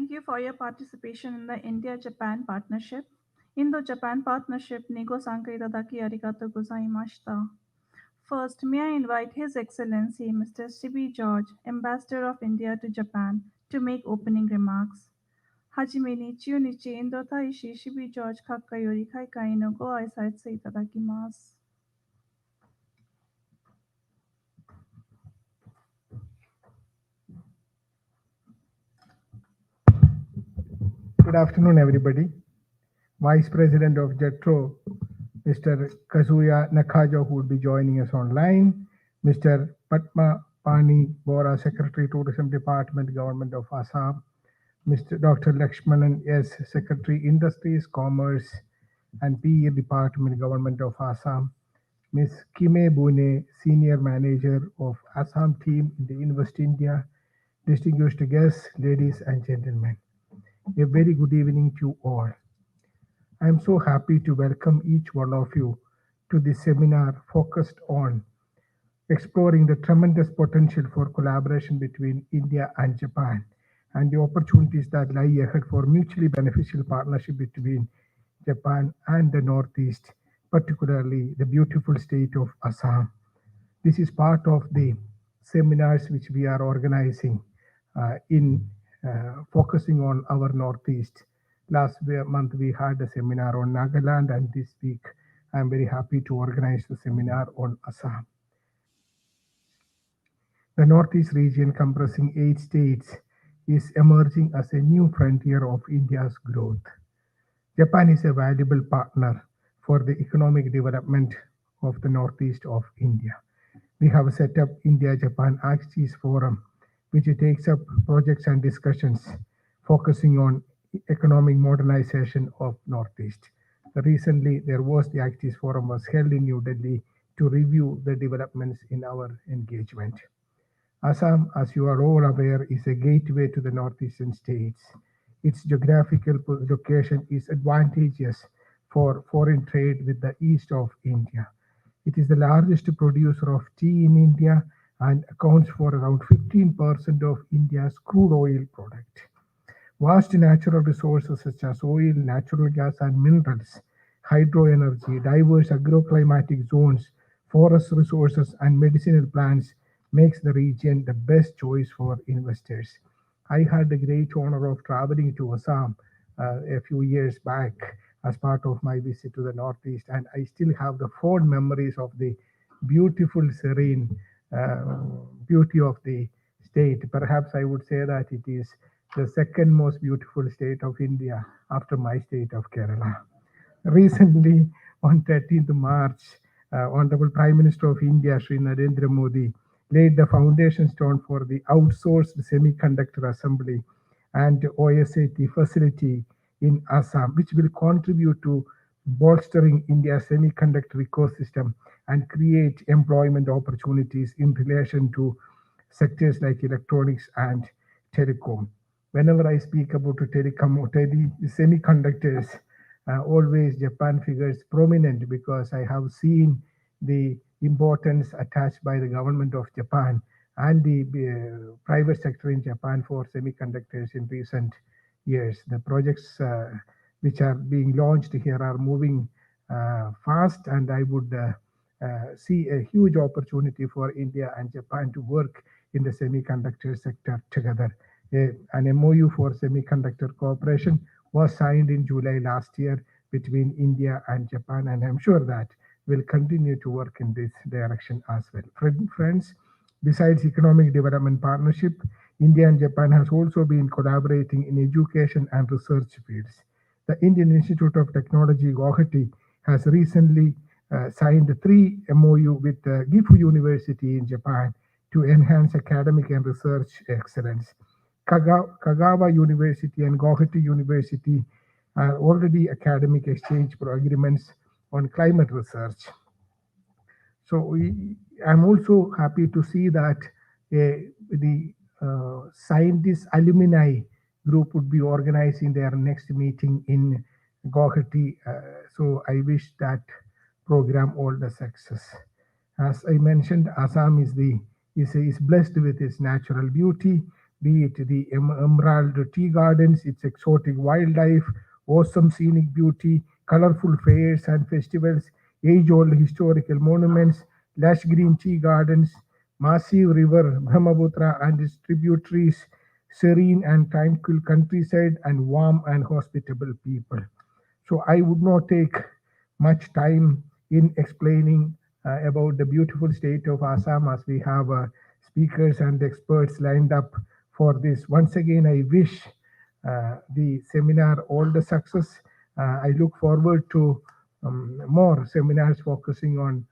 Thank you for your participation in the India-Japan partnership. Indo-Japan partnership Nigo Sankai Tadaki Arigato Gozaimashita. First, may I invite His Excellency Mr. C.B. George, Ambassador of India to Japan, to make opening remarks. Hajime ni Chunichi Indo Taishi Shibi George Kakkayori Kaikai no go aisaitsu itadakimasu. Good afternoon, everybody. Vice President of JETRO, Mr. Kazuya Nakajo, who will be joining us online, Mr. Patma Pani Bora, Secretary, Tourism Department, Government of Assam, Mr. Dr. Lakshmanan S., Secretary, Industries, Commerce, and PE Department, Government of Assam, Ms. Kime Bune, Senior Manager of Assam team in the Invest India, distinguished guests, ladies and gentlemen. A very good evening to all. I am so happy to welcome each one of you to this seminar focused on exploring the tremendous potential for collaboration between India and Japan and the opportunities that lie ahead for mutually beneficial partnership between Japan and the Northeast, particularly the beautiful state of Assam. This is part of the seminars which we are organizing in focusing on our Northeast. Month we had a seminar on Nagaland, and this week I am very happy to organize the seminar on Assam. The Northeast region, comprising 8 states, is emerging as a new frontier of India's growth. Japan is a valuable partner for the economic development of the Northeast of India. We have set up India-Japan Axis Forum, which takes up projects and discussions focusing on economic modernization of Northeast. Recently, there was the Axis Forum was held in New Delhi to review the developments in our engagement. Assam, as you are all aware, is a gateway to the northeastern states. Its geographical location is advantageous for foreign trade with the east of India. It is the largest producer of tea in India and accounts for around 15% of India's crude oil product. Vast natural resources such as oil, natural gas, and minerals, hydroenergy, diverse agroclimatic zones, forest resources, and medicinal plants makes the region the best choice for investors. I had the great honor of traveling to Assam a few years back as part of my visit to the Northeast, and I still have the fond memories of the beautiful, serene uh, beauty of the state. Perhaps I would say that it is the second most beautiful state of India after my state of Kerala. Recently, on 13th March, Honorable Prime Minister of India, Sri Narendra Modi, laid the foundation stone for the outsourced semiconductor assembly and OSAT facility in Assam, which will contribute to bolstering India's semiconductor ecosystem and create employment opportunities in relation to sectors like electronics and telecom. Whenever I speak about semiconductors, always Japan figures prominent because I have seen the importance attached by the government of Japan and the private sector in Japan for semiconductors in recent years. The projects which are being launched here are moving fast, and I would see a huge opportunity for India and Japan to work in the semiconductor sector together. An MOU for semiconductor cooperation was signed in July last year between India and Japan, and I'm sure that we'll continue to work in this direction as well. Friends, besides economic development partnership, India and Japan has also been collaborating in education and research fields. The Indian Institute of Technology, Guwahati, has recently signed 3 MOU with Gifu University in Japan to enhance academic and research excellence. Kagawa University and Guwahati University are already academic exchange agreements on climate research. I'm also happy to see that the scientist alumni group would be organizing their next meeting in Guwahati. So I wish that program all the success. As I mentioned, Assam is blessed with its natural beauty, be it the emerald tea gardens, its exotic wildlife, awesome scenic beauty, colorful fairs and festivals, age-old historical monuments, lush green tea gardens, massive river Brahmaputra and its tributaries, serene and tranquil countryside, and warm and hospitable people. So I would not take much time in explaining about the beautiful state of Assam, as we have speakers and experts lined up for this. Once again, I wish the seminar all the success. I look forward to more seminars focusing on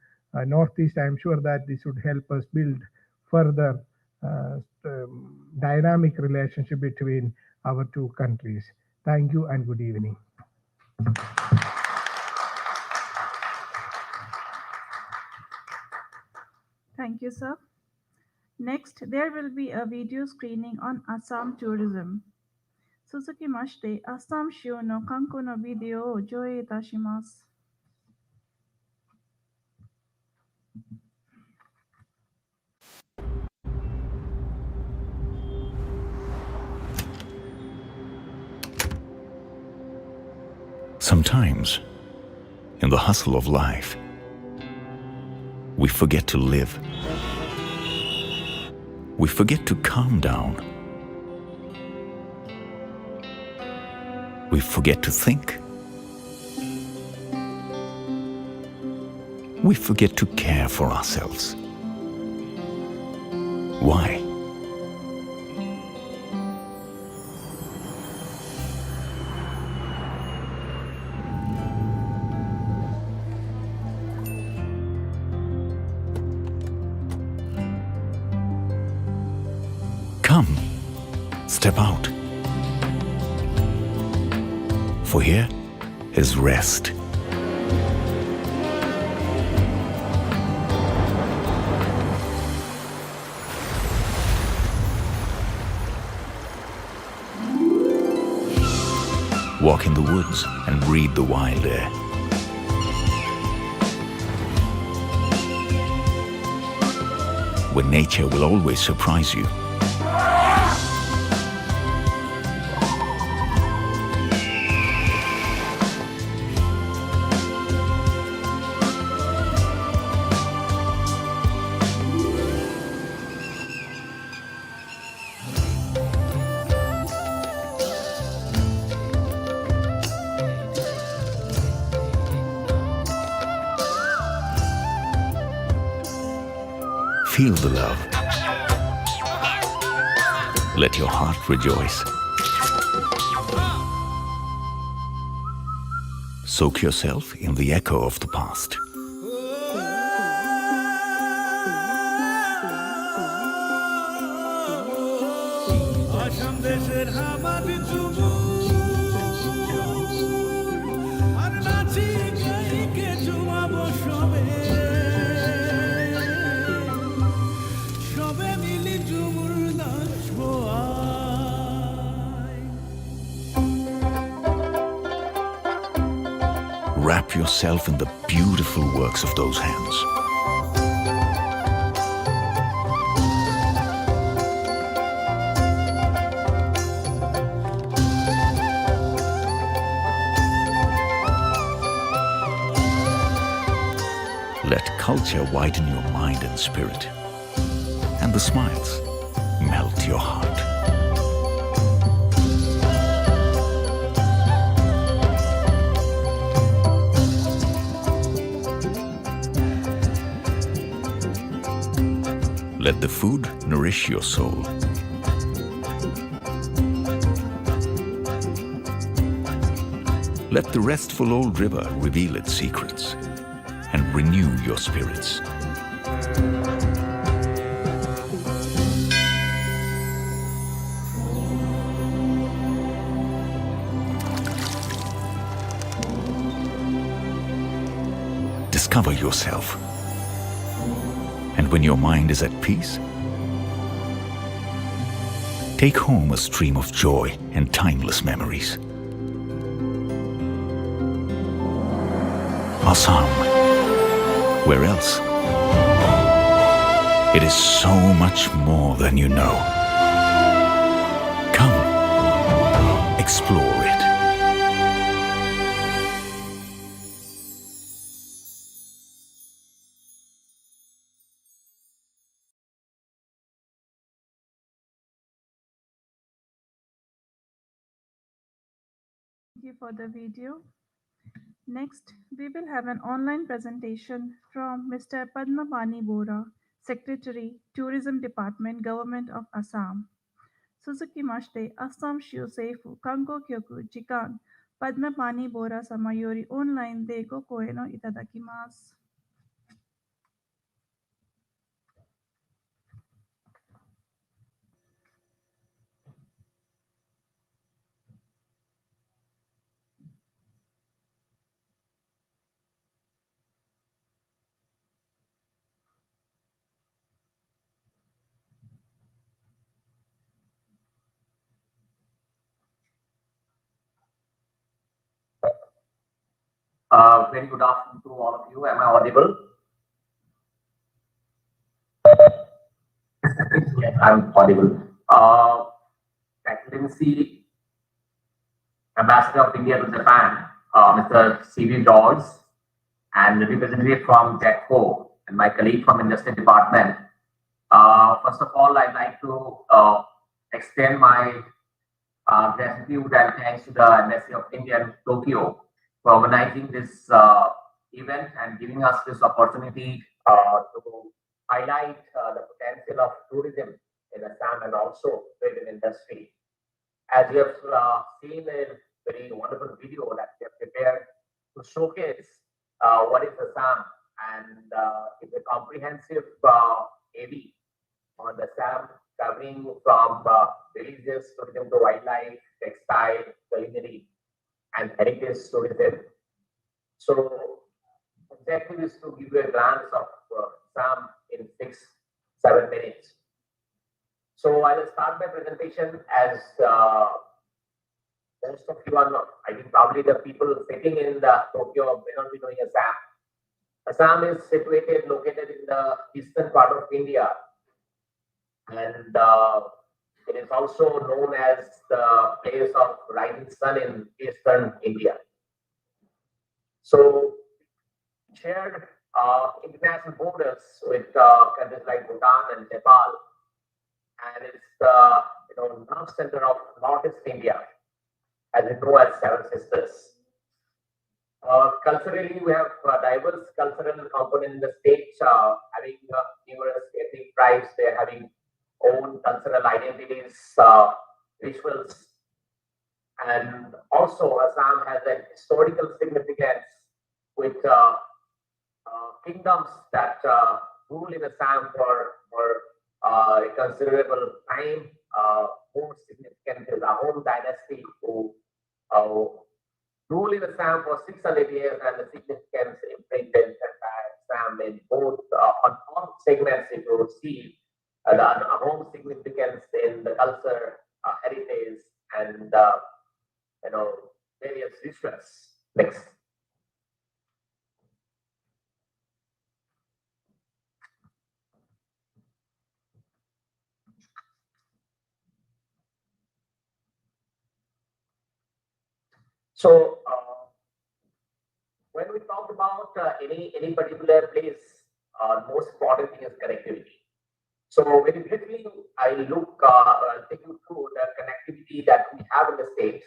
Northeast. I'm sure that this would help us build further dynamic relationship between our two countries. Thank you and good evening. Thank you, sir. Next, there will be a video screening on Assam tourism. Suzuki Mashite, Assam Shio no Kanko no video o joei itashimasu. Sometimes, in the hustle of life, we forget to live. We forget to calm down. We forget to think. We forget to care for ourselves. Why? Come, step out. For here is rest. Walk in the woods and breathe the wild air. Where nature will always surprise you. Feel the love. Let your heart rejoice. Soak yourself in the echo of the past. Wrap yourself in the beautiful works of those hands. Let culture widen your mind and spirit, and the smiles melt your heart. Let the food nourish your soul. Let the restful old river reveal its secrets and renew your spirits. Discover yourself. And when your mind is at peace, take home a stream of joy and timeless memories. Assam. Where else? It is so much more than you know. Explore it. Thank you for the video. Next, we will have an online presentation from Mr. Padmapani Bora, Secretary, Tourism Department, Government of Assam. Suzuki Mashite, Assam Shusefu, Kango Kyoku, Jikan, Padmapani Bora sama yori online de go koe no itadakimasu. Very good afternoon to all of you. Am I audible? Yes, I'm audible. Excellency Ambassador of India to Japan, Mr. C.V. George, and representative from JETRO, and my colleague from Industry Department. First of all, I'd like to extend my gratitude and thanks to the Embassy of India in Tokyo for organizing this event and giving us this opportunity to highlight the potential of tourism in Assam and also tourism industry. As you have seen a very wonderful video that we have prepared to showcase what is Assam, and it's a comprehensive AV on the Assam, covering from religious tourism to wildlife, textile, culinary, and heritage tourism. So, objective is to give you a glance of Assam in 6-7 minutes. So, I will start my presentation as most of you are not. I think probably the people sitting in the Tokyo may not be knowing Assam. Assam is located in the eastern part of India, and it is also known as the place of rising sun in eastern India. So, shared international borders with countries like Bhutan and Nepal, and it's the nerve center of Northeast India, as we know as Seven Sisters. Culturally, we have diverse cultural component in the state, having numerous ethnic tribes. They're having own cultural identities, rituals, and also Assam has a historical significance with kingdoms that rule in Assam for a considerable time. More significant is our own dynasty who rule in Assam for 600 years, and the significance imprinted Assam in both on all segments. If you see the home significance in the culture, heritage, and various rituals. Next. So when we talk about any particular place, most important thing is connectivity. So very briefly, I take you through the connectivity that we have in the state.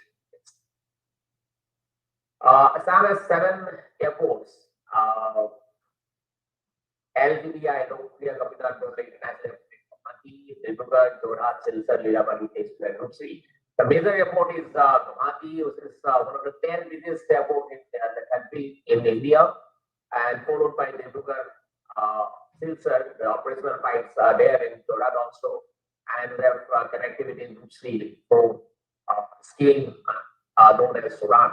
Assam has 7 airports. LGBI, Lokpriya, Kapithan, International Airport, Dibrugarh, Jorhat, Silsar, Lilabari, Tezpur, and Rupsi. The major airport is Guwahati, which is one of the 10 busiest airports in the country in India, and followed by Dibrugarh, Silsar. The operational flights are there in Jorhat also, and we have connectivity in Rupsi for skiing, known as Suran.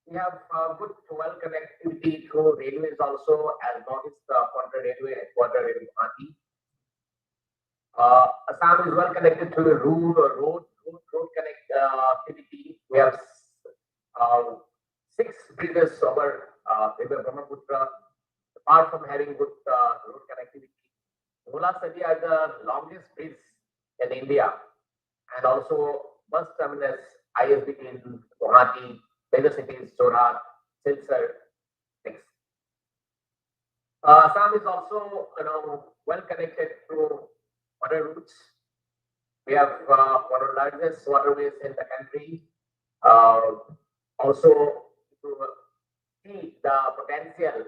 We have good well connectivity through railways also, as Northeast Quadra Railway and Quadra Railway Guwahati. Assam is well connected to the road connectivity. We have 6 bridges over River Brahmaputra. Apart from having good road connectivity, Nola Sadia is the longest bridge in India, and also bus terminus, ISBT in Guwahati, major cities, Jorhat, Silchar. Next. Assam is also, well connected through water routes. We have one of the largest waterways in the country. Also, to see the potential,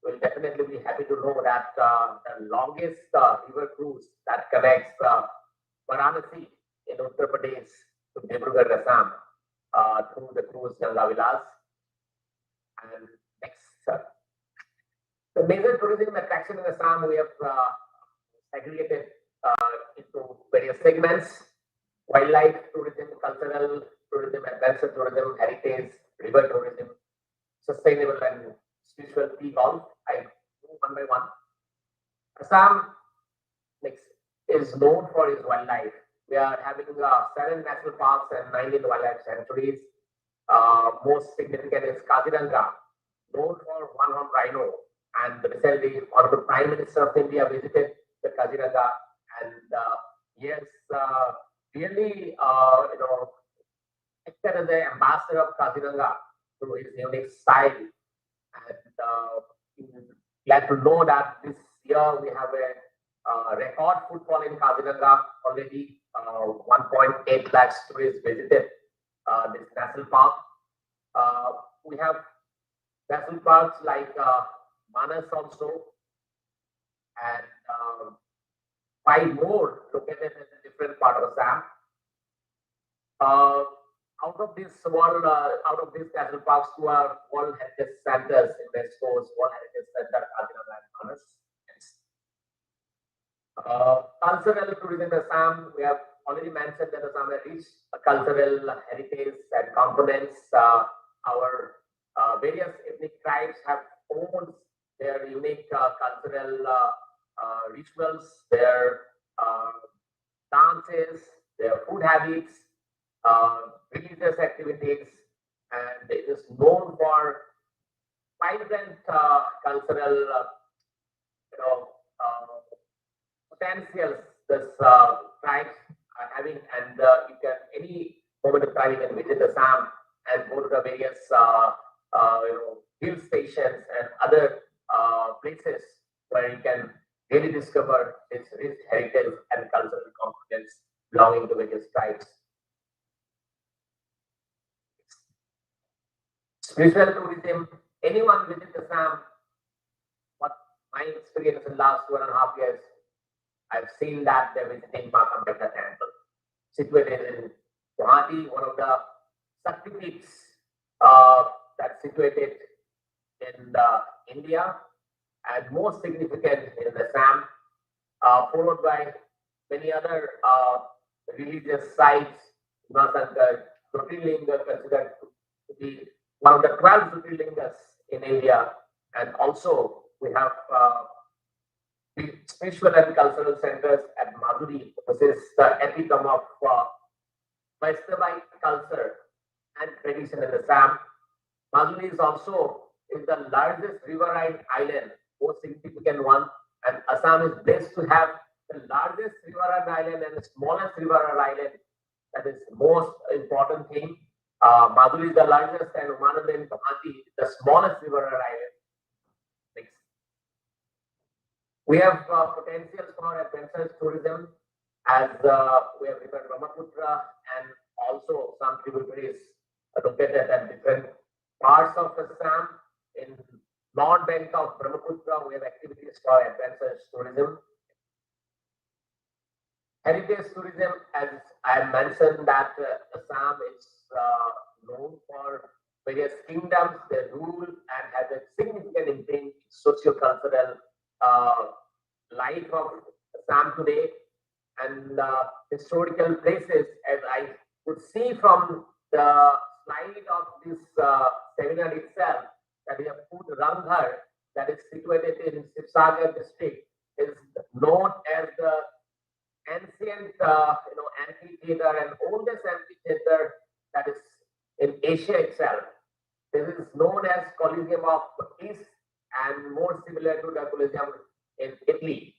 we'll definitely be happy to know that the longest river cruise that connects Varanasi in Uttar Pradesh to Dibrugarh, Assam, through the cruise Ganga Vilas. And next, the major tourism attraction in Assam, we have segregated into various segments: wildlife tourism, cultural tourism, adventure tourism, heritage, river tourism, sustainable and spiritual tea golf. I move one by one. Assam next is known for its wildlife. We are having 7 national parks and 19 wildlife sanctuaries. Most significant is Kaziranga, known for one-horned rhino. And recently, Honorable Prime Minister of India visited the Kaziranga, and yes, really, acted as the ambassador of Kaziranga through his unique style. And glad to know that this year we have a record footfall in Kaziranga already. 1.8 lakhs tourists visited this national park. We have national parks like Manas also, and 5 more located in a different part of Assam. Out of these national parks, 2 are World Heritage Centers in West Coast, World Heritage Center, Kaziranga and Manas. Cultural tourism in Assam, we have already mentioned that Assam has rich cultural heritage and components. Our various ethnic tribes have owned their unique cultural rituals, their dances, their food habits, religious activities, and it is known for vibrant cultural, potentials this tribes are having, and you can any moment of time you can visit Assam and go to the various hill stations and other places where you can really discover its rich heritage and cultural components belonging to various tribes. Spiritual tourism, anyone visit Assam, what my experience in the last 2.5 years, I've seen that they're visiting Makambeka temple, situated in Guwahati, one of the Shakti peaks that's situated in India and most significant in Assam, followed by many other religious sites. Jyotirlinga considered to be one of the 12 Jyotirlingas in India, and also we have the spiritual and cultural centers at Madhuri, which is the epitome of Vaishnavite culture and tradition in Assam. Madhuri is also the largest riverine island, most significant one, and Assam is blessed to have the largest riverine island and the smallest riverine island. That is most important thing. Madhuri is the largest, and Umanand and Guwahati is the smallest riverine island. Next. We have potentials for adventurous tourism, as we have River Brahmaputra and also some tributaries located at different parts of Assam. In north bank of Brahmaputra, we have activities for adventurous tourism. Heritage tourism, as I mentioned, that Assam is known for various kingdoms, they rule and has a significant impact in socio-cultural life of Assam today, and historical places, as I could see from the slide of this seminar itself, that we have put Ranghar, that is situated in Sibsagar district, is known as the ancient, amphitheater and oldest amphitheater that is in Asia itself. This is known as Colosseum of East and more similar to the Colosseum in Italy.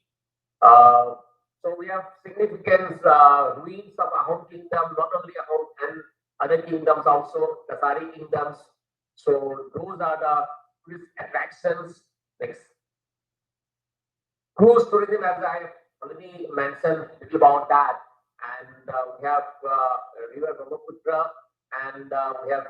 So So we have significant ruins of Ahom kingdom, not only Ahom and other kingdoms also, Kasari kingdoms. So those are the tourist attractions. Next. Cruise tourism, as I already mentioned a little about that. And we have River Brahmaputra, and we have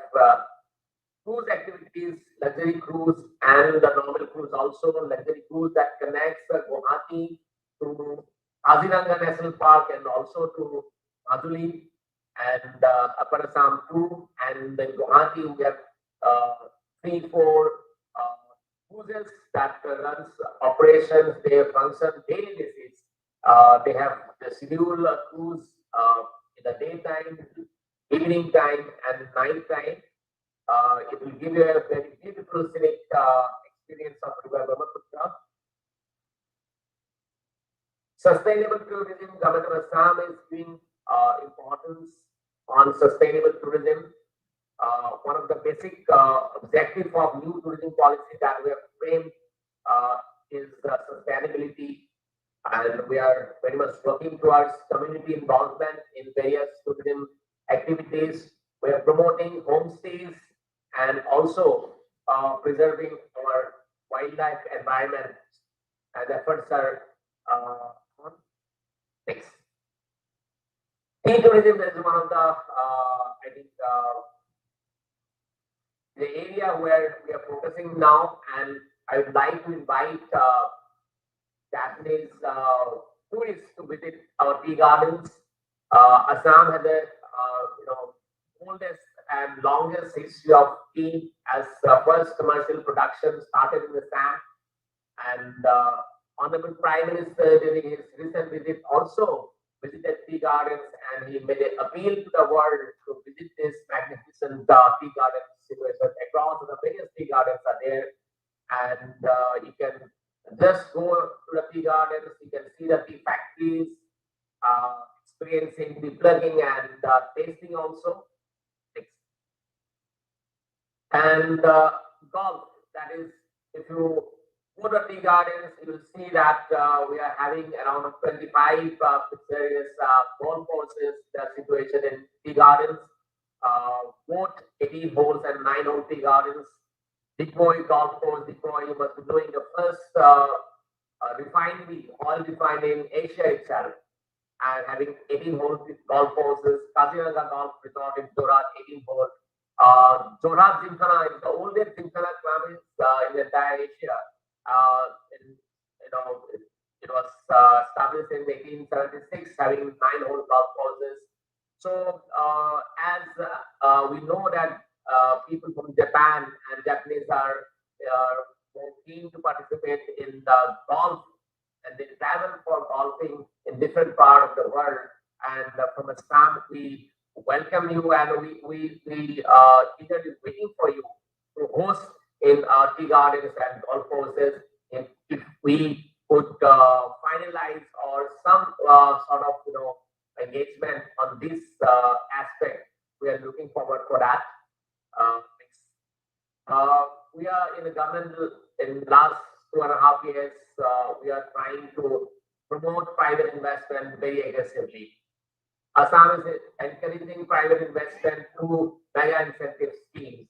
cruise activities, luxury cruise, and the normal cruise also. Luxury cruise that connects Guwahati to Kaziranga National Park and also to Madhuli and Upper Assam too. And in Guwahati, we have uh, 3, 4 cruises that runs operations. They function daily basis. They have the schedule cruise in the daytime, evening time, and night time. It will give you a very beautiful scenic experience of River Brahmaputra. Sustainable tourism, Government of Assam is giving importance on sustainable tourism. One of the basic objective of new tourism policy that we have framed is sustainability, and we are very much working towards community involvement in various tourism activities. We are promoting homestays and also preserving our wildlife environment, and efforts are on. Next. Tea tourism is one of the I think the area where we are focusing now, and I would like to invite Japanese tourists to visit our tea gardens. Assam has a oldest and longest history of tea, as first commercial production started in Assam, and Honorable Prime Minister during his recent visit also visited tea gardens, and he made an appeal to the world to visit this magnificent tea garden situation. Across the various tea gardens are there, and you can just go to the tea gardens. You can see the tea factories, experiencing the plugging and tasting also. And golf. That is, if you go to tea gardens, you will see that we are having around 25 various golf courses that are situated in tea gardens. Both 18 holes and 9-hole tea gardens. Decoy golf course. Decoy, you must be knowing, the first refinery, oil refinery in Asia itself, and having 18 hole golf courses. Kaziranga Golf Resort in Jorat, 18 hole. Jorat Gymkhana is the oldest Gymkhana club in the entire Asia. It was established in 1876, having 9-hole golf courses. So, as we know that people from Japan and Japanese are more keen to participate in the golf, and they travel for golfing in different part of the world. And from Assam, we welcome you, and we eagerly waiting for you to host in our tea gardens and golf courses. If we could finalize or some sort of engagement on this aspect, we are looking forward for that. We are in the government in last 2.5 years. We are trying to promote private investment very aggressively. Assam is encouraging private investment through mega incentive schemes.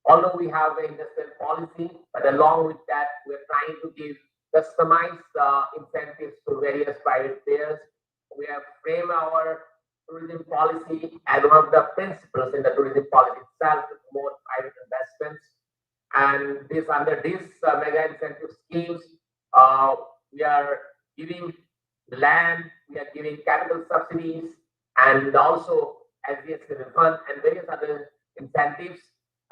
Although we have an industrial policy, but along with that, we're trying to give customized incentives to various private players. We have framed our tourism policy as one of the principles in the tourism policy itself to promote private investments. And this under this mega incentive schemes, we are giving land, we are giving capital subsidies, and also SGST refund and various other incentives.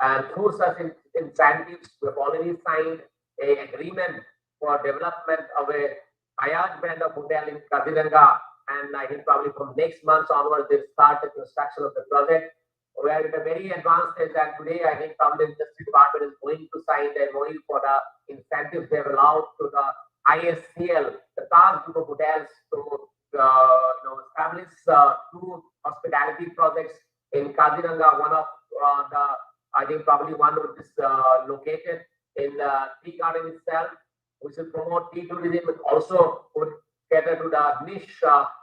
And through such incentives, we have already signed an agreement for development of a Hyatt brand of hotel in Kaziranga. And I think probably from next month onwards, they'll start the construction of the project. We are at a very advanced stage, and today I think the industry department is going to sign the MOU for the incentives they have allowed to the ISCL, the Taj Group of Hotels, to establish 2 hospitality projects in Kaziranga. One of I think probably one which is located in the tea garden itself, which will promote tea tourism, but also would cater to the niche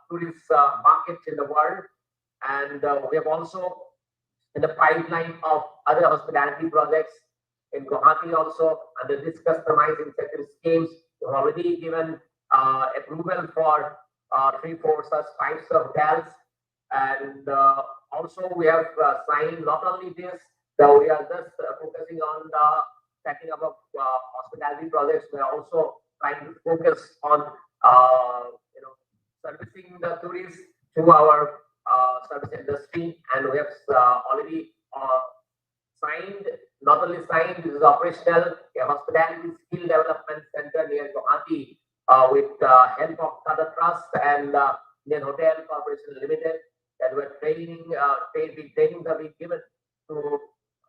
tourist markets in the world. And we have also in the pipeline of other hospitality projects in Guwahati also under this customized incentive schemes. We've already given approval for 3-4 such types of hotels, and also we have signed not only this, though we are just focusing on the setting up of hospitality projects. We are also trying to focus on servicing the tourists through our service industry, and we have already signed, not only signed, this is operational, a hospitality skill development center near Guwahati with help of Tata Trust and Indian Hotel Corporation Limited, that we're training, trainings are being given to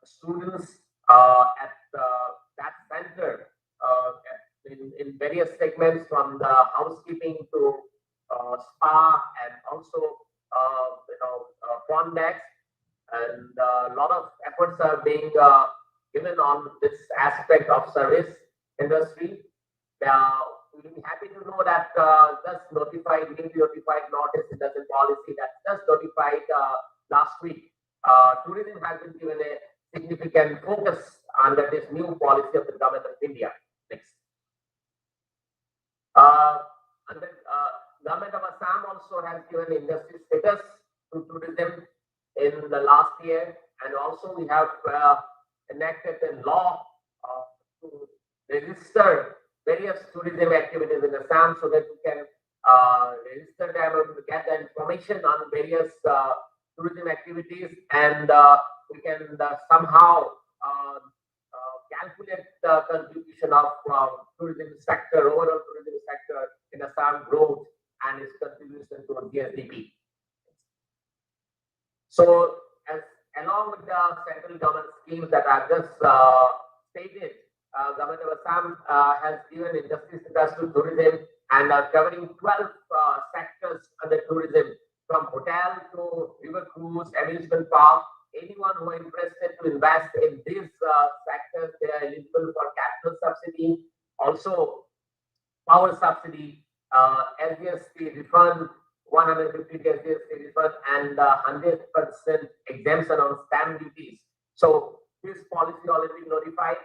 students at that center in various segments, from the housekeeping to spa, and also front decks, and a lot of efforts are being given on this aspect of service industry. We'll be happy to know that just notified, newly notified Northeast Industry Policy that just notified last week. Tourism has been given a significant focus under this new policy of the government of India. Next. And then government of Assam also has given industry status to tourism in the last year, and also we have enacted a law to register various tourism activities in Assam, so that we can register them and get the information on various tourism activities, and we can somehow calculate the contribution of tourism sector, overall tourism sector in Assam growth and its contribution to GSDP. So, along with the central government schemes that I've just stated, government of Assam has given industry status to tourism and covering 12 sectors under tourism, from hotel to river cruise, amusement park. Anyone who are interested to invest in these sectors, they are eligible for capital subsidy, also power subsidy, SGST refund, 150 SGST refund, and 100% exemption on stamp duties. So this policy already notified.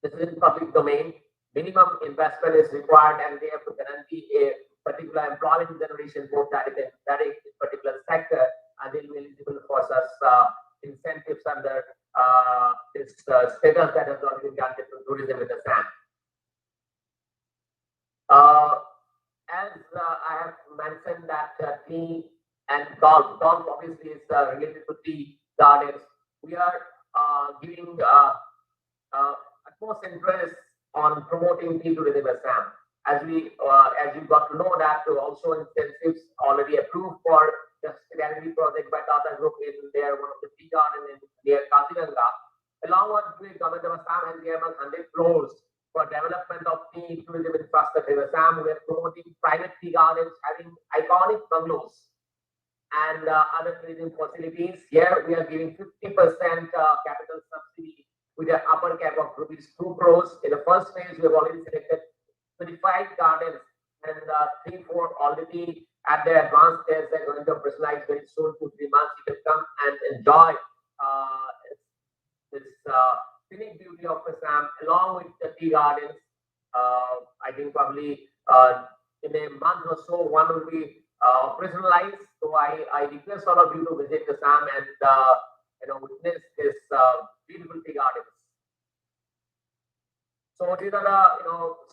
This is in public domain. Minimum investment is required, and they have to guarantee a particular employment generation, both direct and indirect, in particular sector, and they'll be eligible for such incentives under this status that has already been granted to tourism in Assam. As I have mentioned that tea and golf obviously is related to tea gardens. We are giving utmost interest on promoting tea tourism in Assam. As you got to know that also incentives already approved for the hospitality project by Tata Group in their one of the tea garden in near Kaziranga. Along with the government of Assam has given 100 crores for development of tea tourism infrastructure in Assam. We are promoting private tea gardens having iconic bungalows and other tourism facilities. Here we are giving 50% capital subsidy with an upper cap of rupees 2 crores. In the first phase, we have already selected 25 gardens, and 3-4 already at the advanced stage. They're going to personalize very soon. 2-3 months, you can come and enjoy this scenic beauty of Assam along with the tea gardens. I think probably in a month or so, one will be operationalized. So I request all of you to visit Assam and witness this beautiful tea gardens. So these are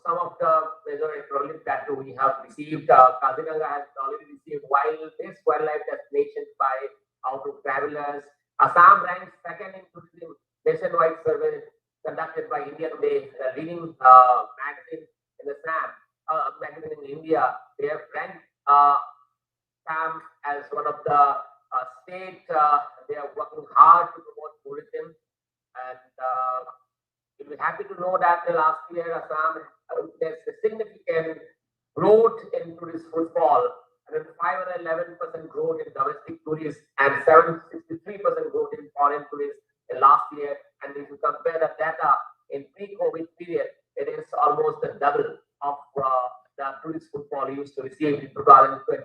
some of the major acknowledgements that we have received. Kaziranga has already received wildlife destinations by out of travelers. Assam ranks second in tourism nationwide survey conducted by India Today, leading magazine in Assam, magazine in India. They have ranked Assam as one of the state. They are working hard to promote tourism, and you'll be happy to know that the last year Assam witnessed a significant growth in tourist footfall, and 511% growth in domestic tourists and 763% growth in foreign tourists in last year. And if you compare the data in pre-COVID period, it is almost the double of the tourist footfall used to receive in 2020,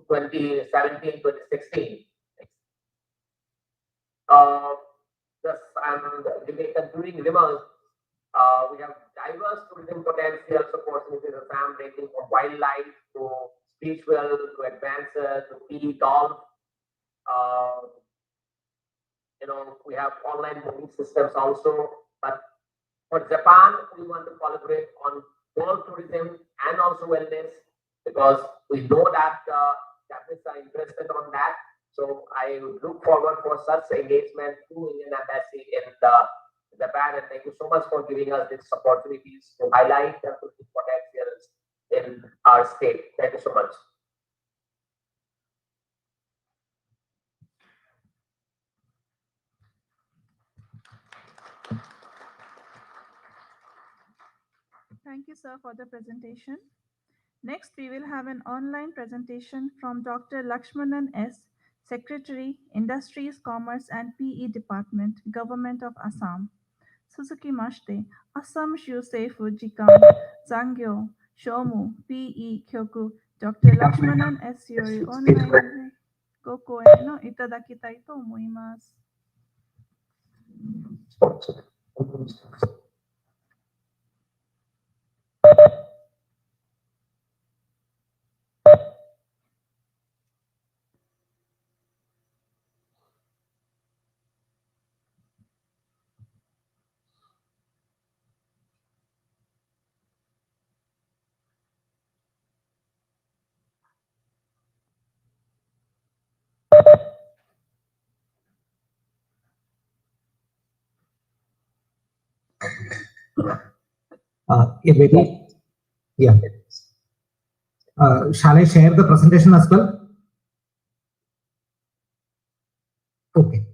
2017, 2016. Just I'm concluding remarks. We have diverse tourism potentials opportunities in Assam, ranging from wildlife to spiritual to adventure to tea, golf. We have online booking systems also. But for Japan, we want to collaborate on both tourism and also wellness because we know that Japanese are interested on that. So I look forward for such engagement through Indian Embassy in Japan, and thank you so much for giving us these opportunities to highlight the potentials in our state. Thank you so much. Thank you, sir, for the presentation. Next, we will have an online presentation from Dr. Lakshmanan S., Secretary, Industries, Commerce and PE Department, Government of Assam. Suzuki Mashite, Assam Shusei Fujikan, Zangyo, Shomu, PE Kyoku, Dr. Lakshmanan S. Yori online ご講演のいただきたいと思います。Shall I share the presentation as well? Okay.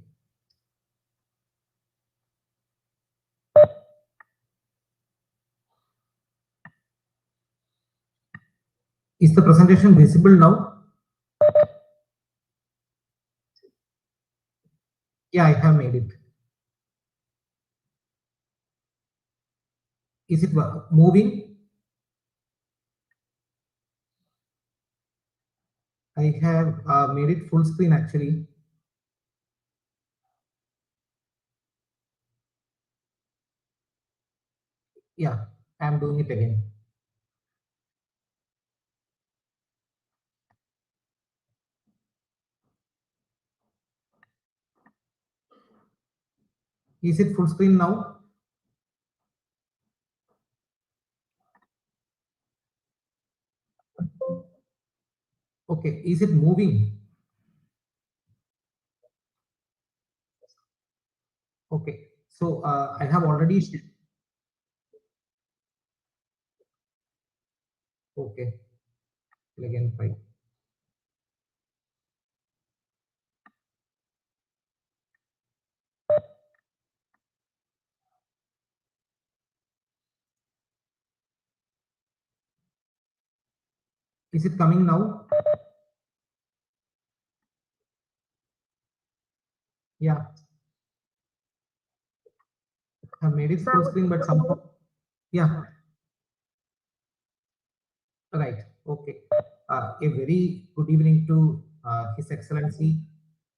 Is the presentation visible now? Yeah, I have made it. Is it moving? I have made it full screen actually. Yeah, I am doing it again. Is it full screen now? Okay, is it moving? Okay, so I have already. Okay, again, fine. Is it coming now? Yeah. I have made it full screen, but somehow. Yeah. Right. Okay. A very good evening to His Excellency,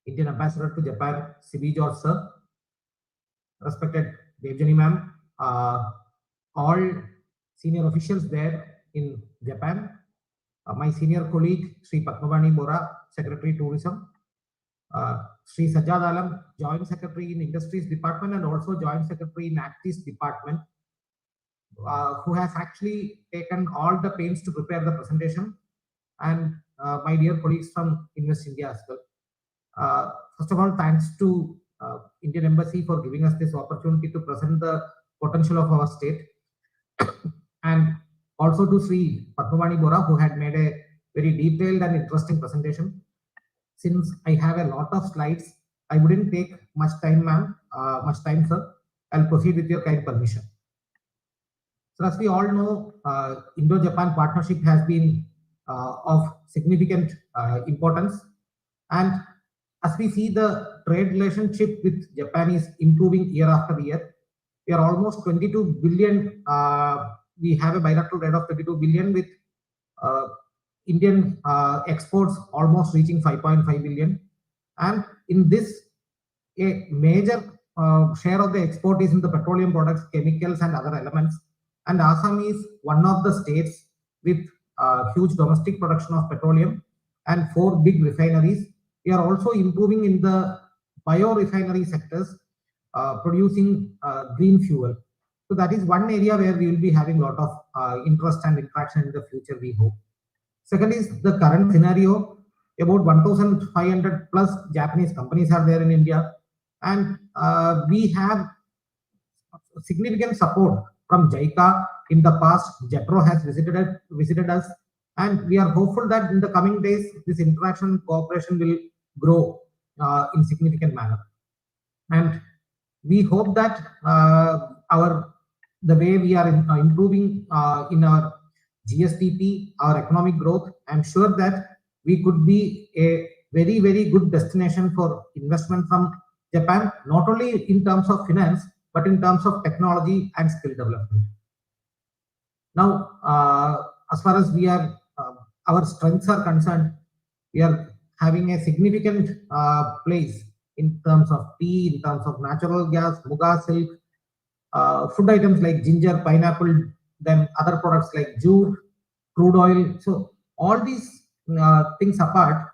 Indian Ambassador to Japan, C.B. George, sir. Respected Devjani ma'am, all senior officials there in Japan, my senior colleague, Sri Padmavani Bora, Secretary Tourism, Sri Sajjad Alam, Joint Secretary in Industries Department and also Joint Secretary in Actis Department, who has actually taken all the pains to prepare the presentation, and my dear colleagues from Invest India as well. First of all, thanks to Indian Embassy for giving us this opportunity to present the potential of our state, and also to Sri Padmavani Bora, who had made a very detailed and interesting presentation. Since I have a lot of slides, I wouldn't take much time, ma'am, sir. I'll proceed with your kind permission. So as we all know, Indo-Japan partnership has been of significant importance, and as we see the trade relationship with Japan is improving year after year. We are almost 22 billion we have a bilateral trade of 32 billion with Indian exports almost reaching 5.5 billion. And in this, a major share of the export is in the petroleum products, chemicals, and other elements. And Assam is one of the states with huge domestic production of petroleum and 4 big refineries. We are also improving in the biorefinery sectors, producing green fuel. So that is one area where we will be having a lot of interest and interaction in the future, we hope. Second is the current scenario. About 1,500 plus Japanese companies are there in India, and we have significant support from JICA. In the past, JETRO has visited us, and we are hopeful that in the coming days, this interaction and cooperation will grow in significant manner. And we hope that the way we are improving in our GSDP, our economic growth, I'm sure that we could be a very, very good destination for investment from Japan, not only in terms of finance, but in terms of technology and skill development. Now, as far as our strengths are concerned, we are having a significant place in terms of tea, in terms of natural gas, muga silk, food items like ginger, pineapple, then other products like jute, crude oil. So all these things apart,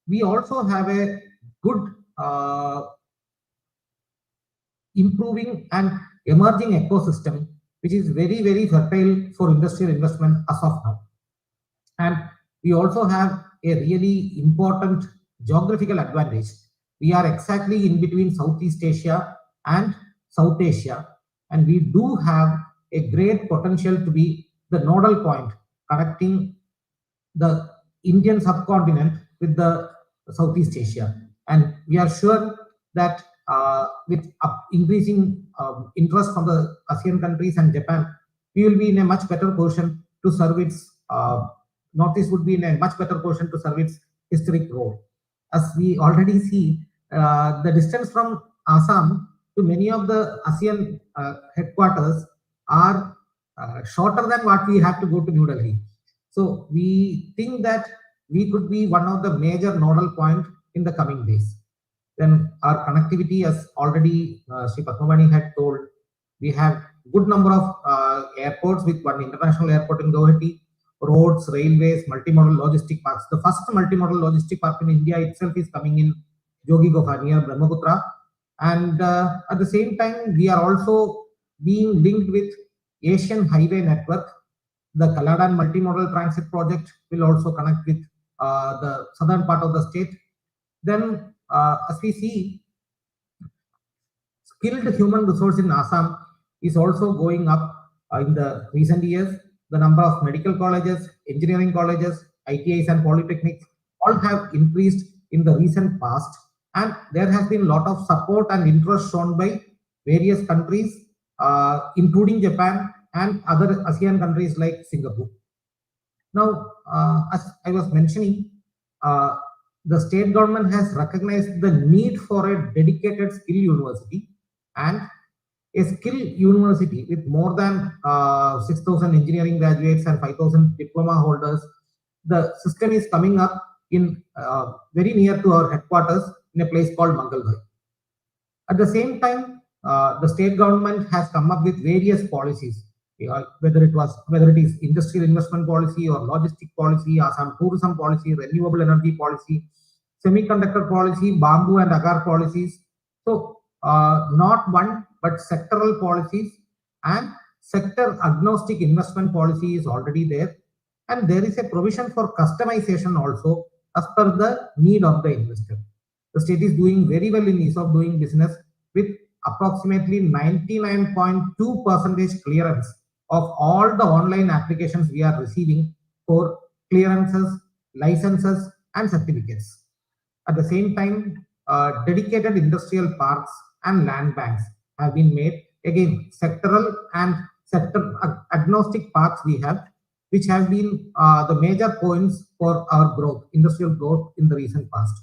we also have a good improving and emerging ecosystem, which is very, very fertile for industrial investment as of now. And we also have a really important geographical advantage. We are exactly in between Southeast Asia and South Asia, and we do have a great potential to be the nodal point connecting the Indian subcontinent with the Southeast Asia. And we are sure that with increasing interest from the ASEAN countries and Japan, we will be in a much better position to serve its Northeast would be in a much better position to serve its historic role. As we already see, the distance from Assam to many of the ASEAN headquarters are shorter than what we have to go to New Delhi. So we think that we could be one of the major nodal points in the coming days. Then our connectivity, as already Sri Padmavani had told, we have good number of airports with one international airport in Guwahati, roads, railways, multimodal logistic parks. The first multimodal logistic park in India itself is coming in Jogi Guha near Brahmaputra. And at the same time, we are also being linked with Asian Highway Network. The Kaladan Multimodal Transit Project will also connect with the southern part of the state. Then, as we see, skilled human resource in Assam is also going up in the recent years. The number of medical colleges, engineering colleges, ITIs and polytechnics all have increased in the recent past. And there has been a lot of support and interest shown by various countries, including Japan and other ASEAN countries like Singapore. Now, as I was mentioning, the state government has recognized the need for a dedicated skill university, and a skill university with more than 6,000 engineering graduates and 5,000 diploma holders. The system is coming up in very near to our headquarters in a place called Mangalore. At the same time, the state government has come up with various policies, whether it is industrial investment policy or logistic policy, Assam tourism policy, renewable energy policy, semiconductor policy, bamboo and agar policies. So not one but sectoral policies and sector agnostic investment policy is already there, and there is a provision for customization also as per the need of the investor. The state is doing very well in ease of doing business with approximately 99.2% clearance of all the online applications we are receiving for clearances, licenses and certificates. At the same time, dedicated industrial parks and land banks have been made. Again, sectoral and sector agnostic parks we have, which have been the major points for our growth, industrial growth in the recent past.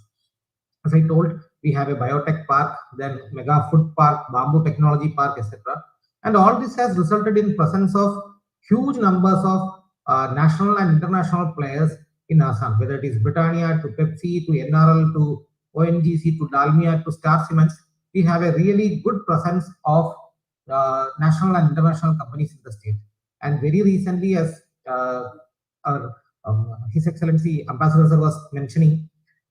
As I told, we have a biotech park, then mega food park, bamboo technology park, etc. And all this has resulted in presence of huge numbers of national and international players in Assam, whether it is Britannia to Pepsi to NRL to ONGC to Dalmia to Star Cements. We have a really good presence of national and international companies in the state. And very recently, as His Excellency Ambassador Sir was mentioning,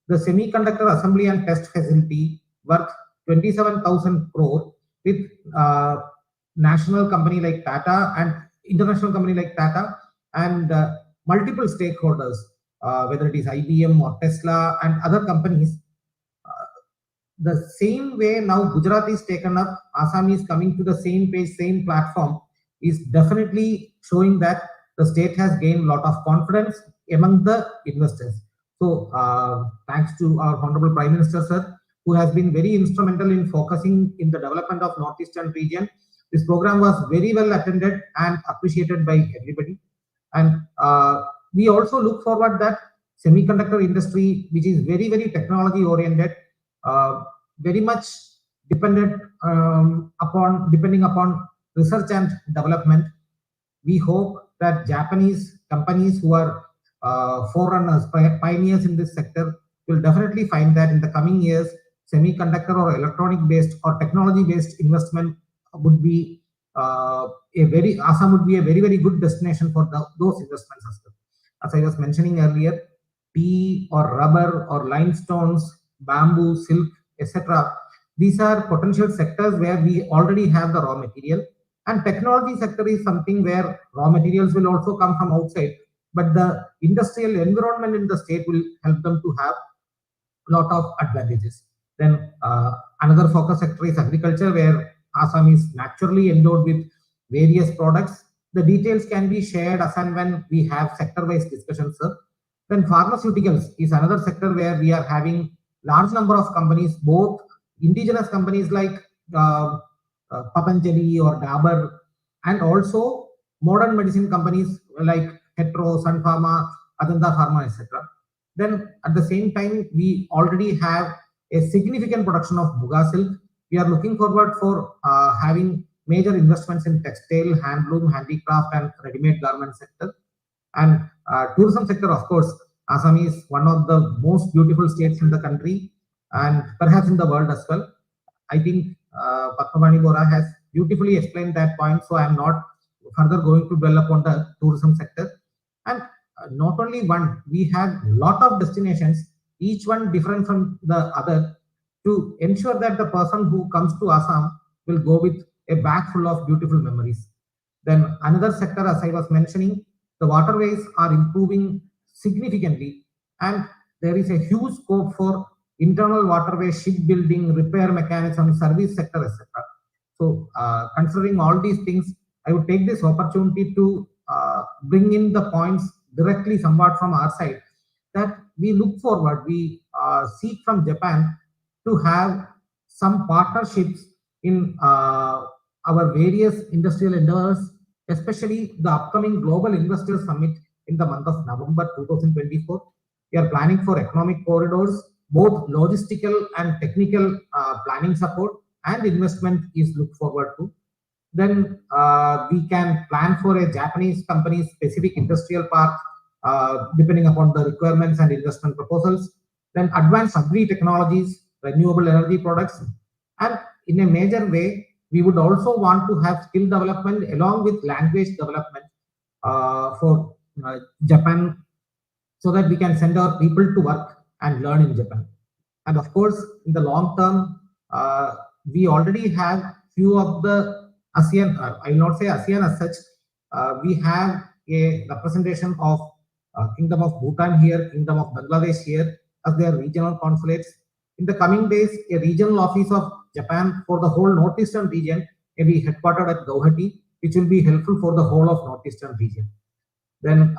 the semiconductor assembly and test facility worth 27,000 crore with national company like Tata and international company like Tata and multiple stakeholders, whether it is IBM or Tesla and other companies. The same way now Gujarat is taken up, Assam is coming to the same page, same platform, is definitely showing that the state has gained a lot of confidence among the investors. So thanks to our Honorable Prime Minister, sir, who has been very instrumental in focusing in the development of Northeastern region. This program was very well attended and appreciated by everybody. And we also look forward that semiconductor industry, which is very, very technology oriented, very much depending upon research and development. We hope that Japanese companies who are forerunners, pioneers in this sector will definitely find that in the coming years, semiconductor or electronic based or technology based investment would be Assam would be a very, very good destination for those investments as well. As I was mentioning earlier, tea or rubber or limestones, bamboo, silk, etc. These are potential sectors where we already have the raw material. And technology sector is something where raw materials will also come from outside, but the industrial environment in the state will help them to have a lot of advantages. Then another focus sector is agriculture, where Assam is naturally endowed with various products. The details can be shared as and when we have sector-wise discussions, sir. Then pharmaceuticals is another sector where we are having large number of companies, both indigenous companies like Patanjali or Dabur, and also modern medicine companies like JETRO, Sun Pharma, Ajanta Pharma, etc. Then at the same time, we already have a significant production of Muga silk. We are looking forward for having major investments in textile, handloom, handicraft, and ready-made garment sector. And tourism sector, of course, Assam is one of the most beautiful states in the country and perhaps in the world as well. I think Padmavani Bora has beautifully explained that point, so I am not further going to dwell upon the tourism sector. And not only one, we have a lot of destinations, each one different from the other, to ensure that the person who comes to Assam will go with a bag full of beautiful memories. Then another sector, as I was mentioning, the waterways are improving significantly, and there is a huge scope for internal waterway shipbuilding, repair mechanism, service sector, etc. So considering all these things, I would take this opportunity to bring in the points directly somewhat from our side, that we look forward, we seek from Japan to have some partnerships in our various industrial endeavors, especially the upcoming Global Investor Summit in the month of November 2024. We are planning for economic corridors, both logistical and technical planning support and investment is looked forward to. Then we can plan for a Japanese company specific industrial park depending upon the requirements and investment proposals. Then advanced agri technologies, renewable energy products, and in a major way, we would also want to have skill development along with language development for Japan, so that we can send our people to work and learn in Japan. And of course, in the long term, we already have few of the ASEAN, I will not say ASEAN as such, we have a representation of Kingdom of Bhutan here, Kingdom of Bangladesh here as their regional consulates. In the coming days, a regional office of Japan for the whole Northeastern region may be headquartered at Guwahati, which will be helpful for the whole of Northeastern region. Then,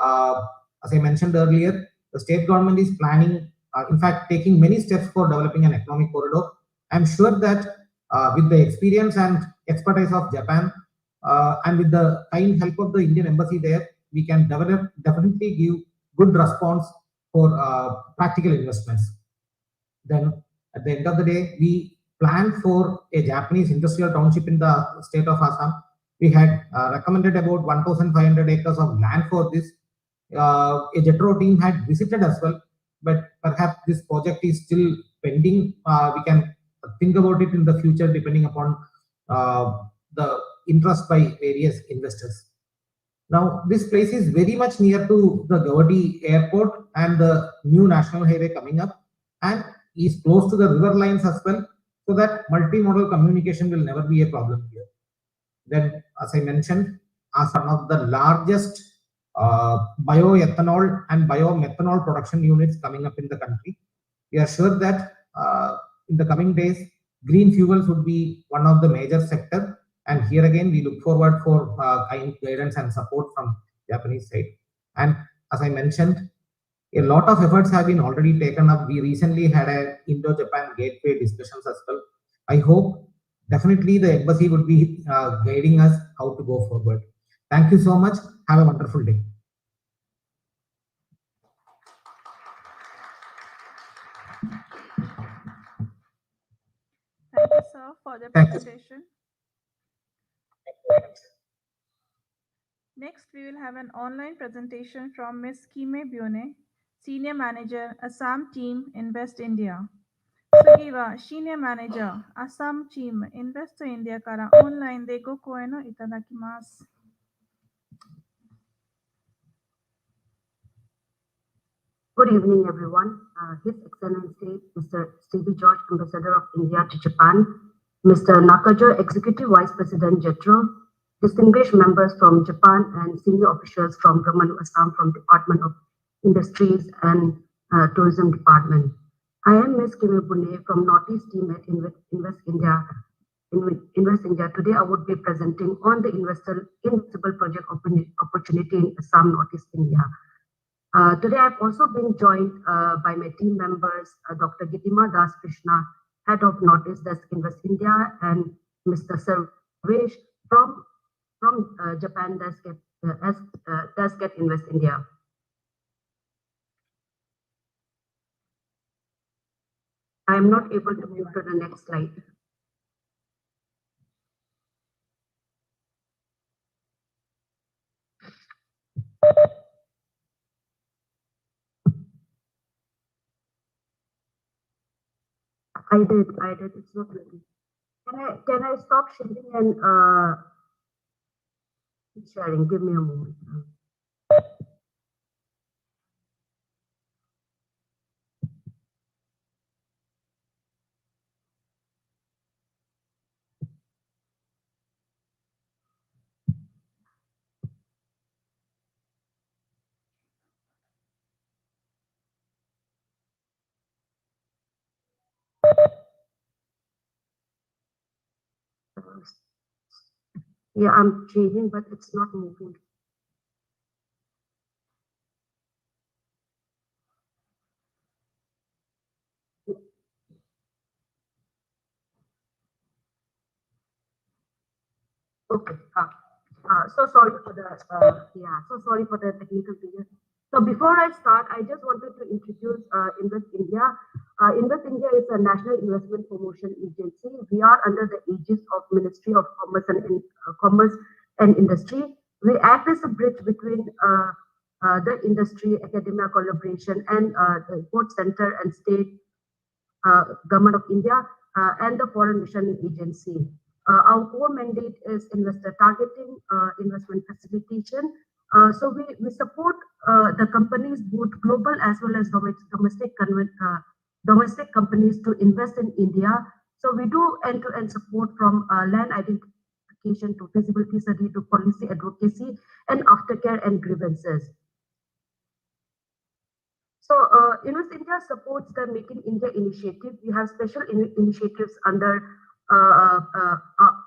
as I mentioned earlier, the state government is planning, in fact, taking many steps for developing an economic corridor. I'm sure that with the experience and expertise of Japan and with the kind help of the Indian embassy there, we can definitely give good response for practical investments. Then at the end of the day, we plan for a Japanese industrial township in the state of Assam. We had recommended about 1,500 acres of land for this. A JETRO team had visited as well, but perhaps this project is still pending. We can think about it in the future depending upon the interest by various investors. Now, this place is very much near to the Guwahati airport and the new national highway coming up, and is close to the river lines as well, so that multimodal communication will never be a problem here. Then, as I mentioned, as one of the largest bioethanol and biomethanol production units coming up in the country, we are sure that in the coming days, green fuels would be one of the major sector. And here again, we look forward for kind guidance and support from Japanese side. And as I mentioned, a lot of efforts have been already taken up. We recently had a Indo-Japan gateway discussions as well. I hope definitely the embassy would be guiding us how to go forward. Thank you so much. Have a wonderful day. Thank you, sir, for the Thank you. presentation. Next, we will have an online presentation from Ms. Kime Bione, Senior Manager, ASSAM Team, Invest India. Sugiwa, Senior Manager, ASSAM Team, Invest India kara online de go koeno itadakimasu. Good evening, everyone. His Excellency, Mr. Stevie George, Ambassador of India to Japan, Mr. Nakaja, Executive Vice President, JETRO, distinguished members from Japan and senior officials from Government of Assam from Department of Industries and Tourism Department. I am Ms. Kime Pune from Northeast Team at Invest India. Invest India. Today, I would be presenting on the investable project opportunity in Assam, Northeast India. Today, I've also been joined by my team members, Dr. Gitima Das Krishna, Head of Northeast Desk Invest India, and Mr. Sarvesh from Japan Desk at Invest India. I am not able to move to the next slide. I did. It's not ready. Can I stop sharing and sharing? Give me a moment. Yeah, I'm changing, but it's not moving. Okay. So sorry for the sorry for the technical failure. So before I start, I just wanted to introduce Invest India. Invest India is a national investment promotion agency. We are under the aegis of Ministry of Commerce and Industry. We act as a bridge between the industry, academia collaboration, and the import center and state government of India and the foreign mission agency. Our core mandate is investor targeting, investment facilitation. So we support the companies, both global as well as domestic companies, to invest in India. So we do end-to-end support from land identification to feasibility study to policy advocacy and aftercare and grievances. So Invest India supports the Make in India initiative. We have special initiatives under our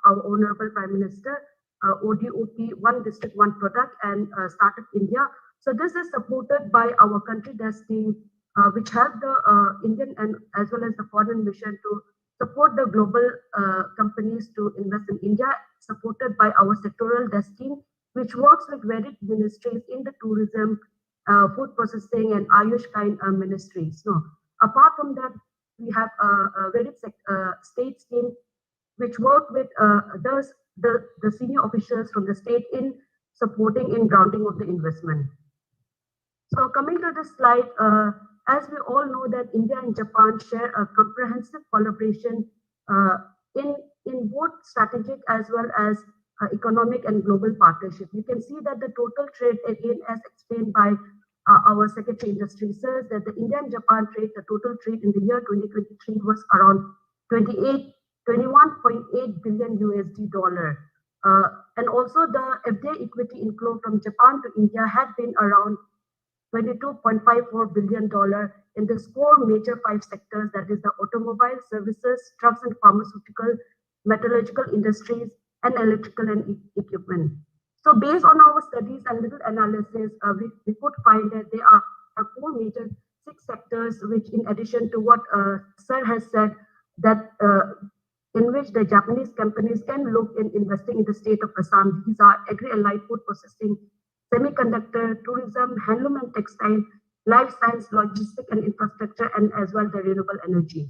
Honorable Prime Minister, ODOP, One District, One Product, and Startup India. So this is supported by our country desk team, which have the Indian and as well as the foreign mission to support the global companies to invest in India, supported by our sectoral desk team, which works with various ministries in the tourism, food processing, and Ayush kind ministries. So apart from that, we have a very state team which work with those the senior officials from the state in supporting in grounding of the investment. So coming to this slide, as we all know that India and Japan share a comprehensive collaboration in both strategic as well as economic and global partnership. You can see that the total trade, again, as explained by our Secretary Industry, says that the India and Japan trade, the total trade in the year 2023 was around 21.8 billion USD dollar. And also the FDI equity inflow from Japan to India had been around $22.54 billion in the four major five sectors, that is the automobile, services, drugs and pharmaceutical, metallurgical industries, and electrical and equipment. So based on our studies and little analysis, we could find that there are four major six sectors, which in addition to what Sir has said, that in which the Japanese companies can look in investing in the state of Assam. These are agri-allied food processing, semiconductor, tourism, handloom and textile, life science, logistics and infrastructure, and as well the renewable energy.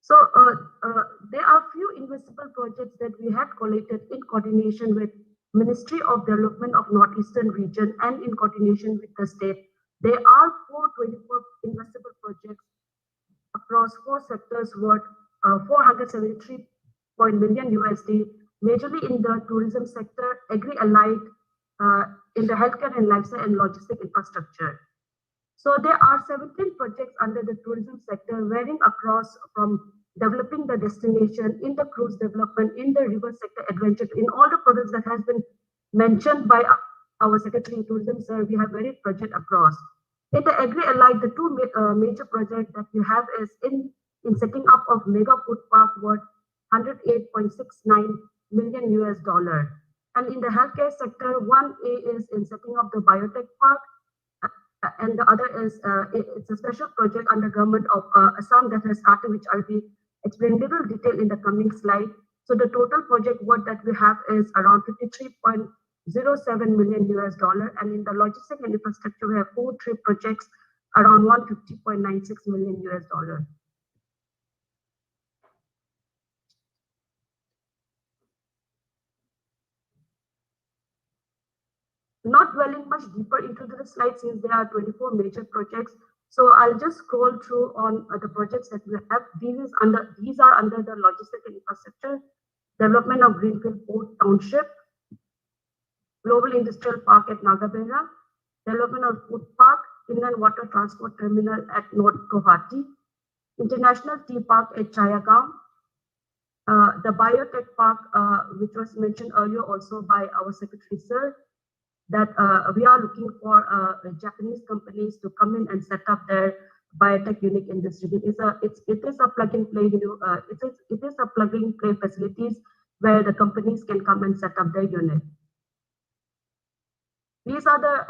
So there are few invisible projects that we had collated in coordination with Ministry of Development of Northeastern Region and in coordination with the state. There are 424 invisible projects across four sectors worth 473 million USD, majorly in the tourism sector, agri-allied, in the healthcare and lifestyle and logistic infrastructure. So there are 17 projects under the tourism sector, varying across from developing the destination, in the cruise development, in the river sector adventure, in all the projects that has been mentioned by our Secretary of Tourism, sir. We have varied projects across. In the agri-allied, the two major projects that we have is in setting up of mega food park worth 108.69 million US dollar. And in the healthcare sector, 1A is in setting up the biotech park, and the other is it's a special project under government of Assam that has started, which I'll be explaining little detail in the coming slide. So the total project work that we have is around 53.07 million US dollar, and in the logistics and infrastructure we have 4 trip projects around 150.96 million US dollar. Not dwelling much deeper into the slide, since there are 24 major projects. So I'll just scroll through on the projects that we have. These are under the logistics and infrastructure, development of Greenfield Port Township, Global Industrial Park at Nagabera, development of Food Park, Inland Water Transport Terminal at North Guwahati, International Tea Park at Chayagaon, the Biotech Park, which was mentioned earlier also by our Secretary, sir, that we are looking for Japanese companies to come in and set up their biotech unique industry. It is a plug and play. It is a plug and play facilities where the companies can come and set up their unit. These are the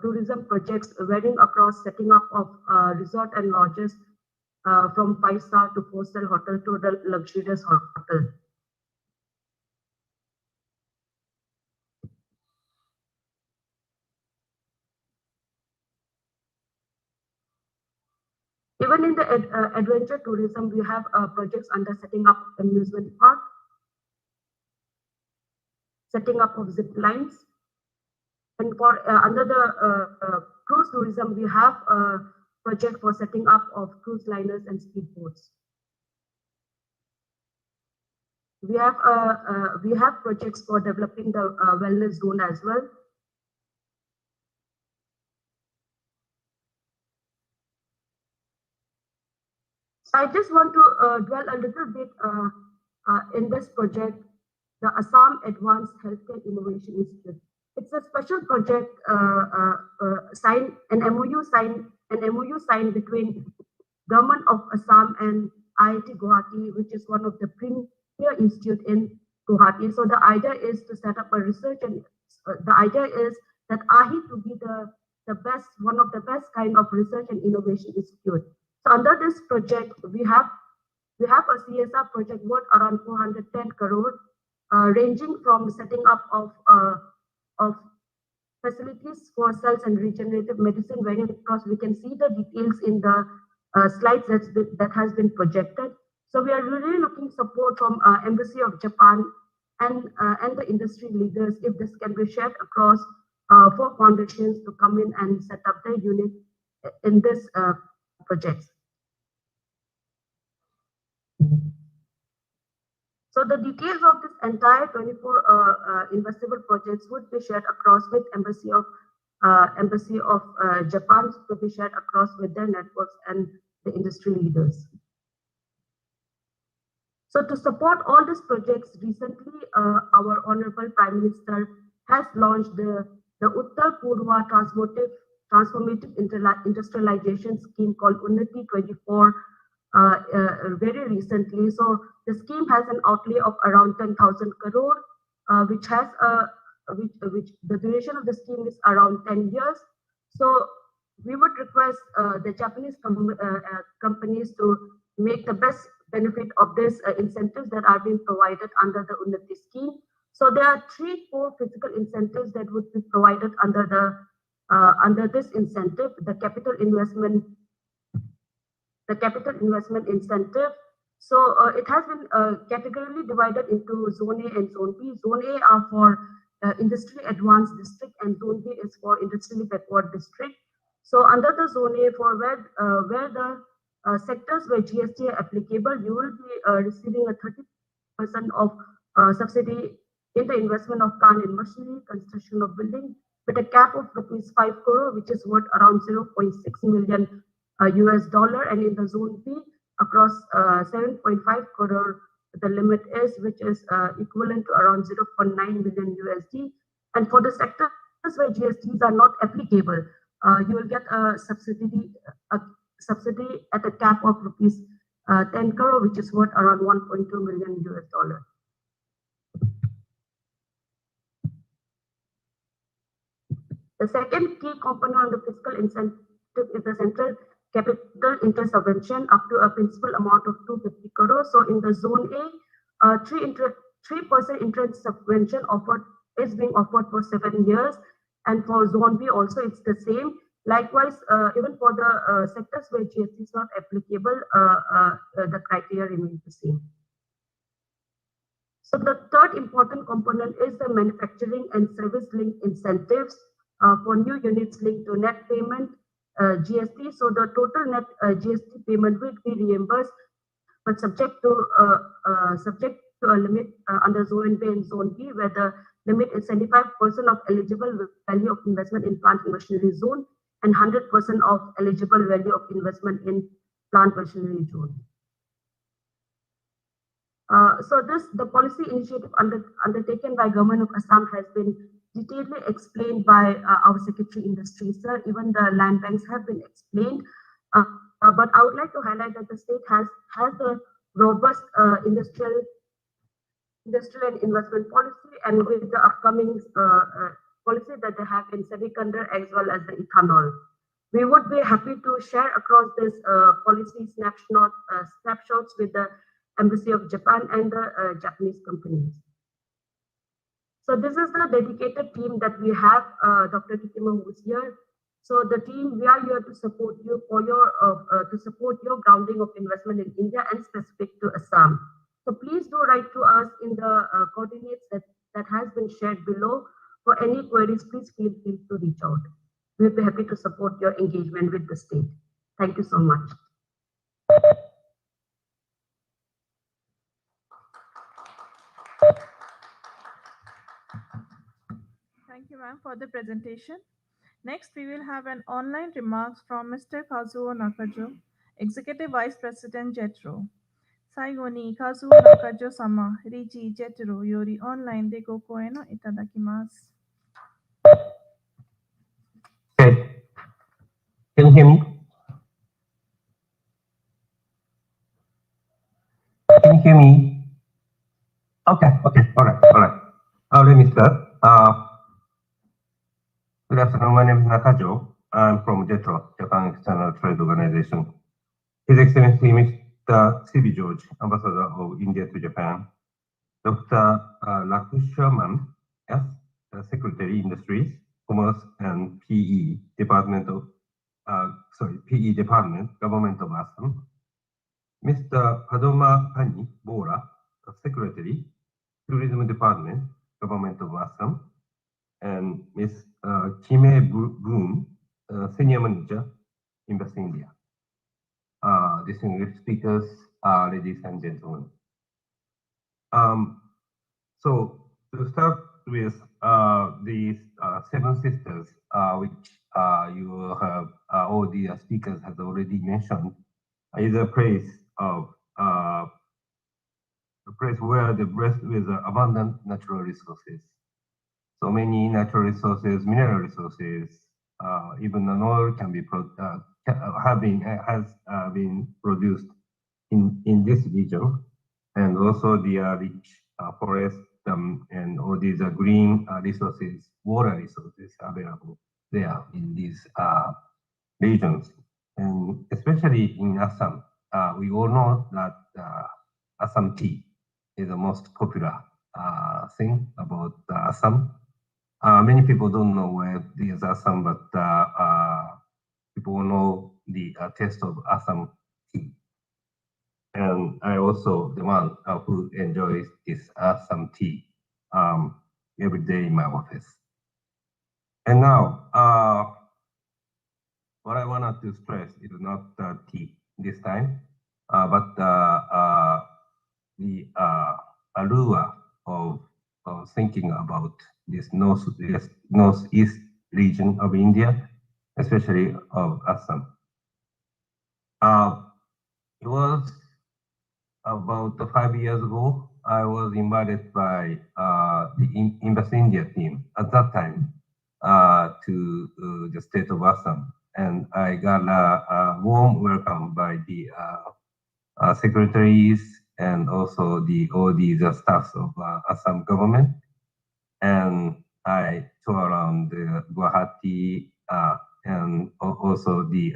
tourism projects varying across setting up of resort and lodges from 5-star to 4-star hotel to the luxurious hotel. Even in the adventure tourism, we have projects under setting up amusement park, setting up of zip lines, and for under the cruise tourism, we have a project for setting up of cruise liners and speedboats. We have projects for developing the wellness zone as well. So I just want to dwell a little bit in this project, the Assam Advanced Healthcare Innovation Institute. It's a special project an MOU signed between Government of Assam and IIT Guwahati, which is one of the premier institute in Guwahati. So the idea is to set up a research, and the idea is that AHI to be the best, one of the best kind of research and innovation institute. So under this project, we have a CSR project worth around 410 crore, ranging from setting up of facilities for cells and regenerative medicine variant across. We can see the details in the slides that has been projected. So we are really looking support from Embassy of Japan and the industry leaders if this can be shared across 4 foundations to come in and set up their unit in this project. So the details of this entire 24 investable projects would be shared across with Embassy of Japan to be shared across with their networks and the industry leaders. So to support all these projects, recently our Honorable Prime Minister has launched the Uttar Purva Transformative Industrialization Scheme called Unnati 24 very recently. So the scheme has an outlay of around 10,000 crore, which has which the duration of the scheme is around 10 years. So we would request the Japanese companies to make the best benefit of these incentives that are being provided under the Unnati scheme. So there are 3 core physical incentives that would be provided under this incentive: the capital investment incentive. So it has been categorically divided into Zone A and Zone B. Zone A are for industry advanced district, and Zone B is for industrially backward district. So under the Zone A, for where the sectors where GST are applicable, you will be receiving a 30% of subsidy in the investment of plant and machinery, construction of building, with a cap of ₹5 crore, which is worth around 0.6 million US dollar, and in the Zone B across 7.5 crore the limit is, which is equivalent to around 0.9 million USD. And for the sectors where GSTs are not applicable, you will get a subsidy at a cap of ₹10 crore, which is worth around 1.2 million US dollar. The second key component on the fiscal incentive is the central capital interest subvention up to a principal amount of 250 crore. So in the Zone A, 3% interest subvention is being offered for 7 years, and for Zone B also it's the same. Likewise, even for the sectors where GST is not applicable, the criteria remains the same. So the third important component is the manufacturing and service linked incentives for new units linked to net payment GST. So the total net GST payment will be reimbursed, but subject to a limit under Zone A and Zone B, where the limit is 75% of eligible value of investment in plant and machinery zone, and 100% of eligible value of investment in plant machinery zone. So the policy initiative undertaken by Government of Assam has been detailedly explained by our Secretary Industry, sir. Even the land banks have been explained. But I would like to highlight that the state has a robust industrial and investment policy, and with the upcoming policy that they have in semiconductor as well as the ethanol. We would be happy to share across this policy snapshots with the Embassy of Japan and the Japanese companies. So this is the dedicated team that we have, Dr. Kikima, who is here. So the team, we are here to support you for your grounding of investment in India and specific to Assam. So please do write to us in the coordinates that has been shared below. For any queries, please feel free to reach out. We'll be happy to support your engagement with the state. Thank you so much. Thank you, ma'am, for the presentation. Next, we will have an online remarks from Mr. Kazuo Nakajo, Executive Vice President, JETRO. 最後にカズオ中女様、理事ジェトロよりオンラインでご講演をいただきます。Okay. Can you hear me? Can you hear me? Okay. All right. Let me start. Good afternoon. My name is Nakajo. I'm from JETRO, Japan External Trade Organization. His Excellency Mr. C.B. George, Ambassador of India to Japan, Dr. Lakushyaman, yes, Secretary Industries, Commerce and PE Department of PE Department, Government of Assam, Mr. Padma Pani Bora, Secretary, Tourism Department, Government of Assam, and Ms. Kime Boom, Senior Manager, Invest India. Distinguished speakers, ladies and gentlemen. So to start with these seven sisters, which you have all the speakers have already mentioned, is a place where the breast with abundant natural resources. So many natural resources, mineral resources, even an oil can be has been produced in this region, and also the rich forest and all these green resources, water resources available there in these regions, and especially in Assam. We all know that Assam tea is the most popular thing about Assam. Many people don't know where is Assam, but people know the taste of Assam tea. And I also the one who enjoys this Assam tea every day in my office. And now, what I wanted to stress is not tea this time, but the allure of thinking about this northeast region of India, especially of Assam. It was about 5 years ago. I was invited by the Invest India team at that time to the state of Assam, and I got a warm welcome by the secretaries and also all these staffs of Assam government. And I tour around the Guwahati and also the